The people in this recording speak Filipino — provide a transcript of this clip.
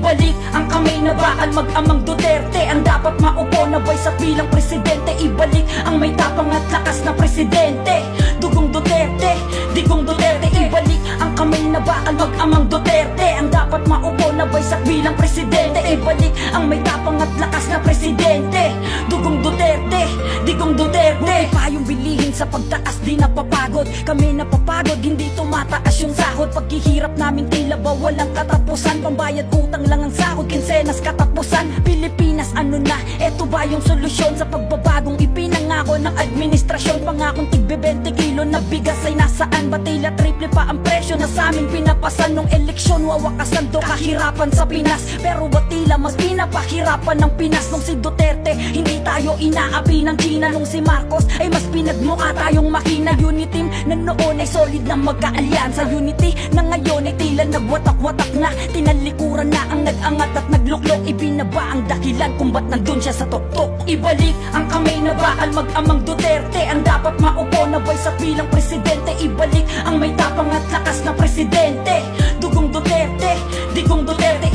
Balik ang kamay na bakal mag-amang Duterte, ang dapat maupo na buhay sa bilang presidente. Ibalik ang may tapang at lakas na presidente, Dugong Duterte, Digong Duterte. Ibalik ang kamay na bakal mag-amang Duterte, ang dapat maupo na buhay sa bilang presidente. Ibalik ang may tapang at lakas na presidente, Dugong Duterte, Digong Duterte. Huwag payong bilihin sa pagtaas, di napapagod. Kami napapagod, hindi tumataas yung sahod. Paghihirap namin tila ba walang katapusan, pambayad utang lang ang sahod, kinsenas katapusan. Pilipinas ano na, eto ba yung solusyon sa pagbabagong ipinangako ng administrasyon? Pangakong tigbe 20 kilo na bigas ay nasaan? Ba tila triple pa ang presyo na sa amin pinapasan nung eleksyon? Wawakasan do kahirapan sa Pinas, pero ba tila mas pinapahirapan ng Pinas nung si Duterte? Hindi tayo inaapi ng China nung si Marcos ay mas pinagmukha tayong makina. Unity team na noon ay solid na magkaalyansa, unity na ngayon ay tila nagwatak-watak na. Tinalikuran na ang nag-angat at nagluklok, ibinaba ang dahilan kung ba't nandun siya sa tuktok. Ibalik ang kamay na bakal mag-amang Duterte, ang dapat maupo na buhay sa bilang presidente. Ibalik ang may tapang at lakas na presidente, Dugong Duterte, Digong Duterte.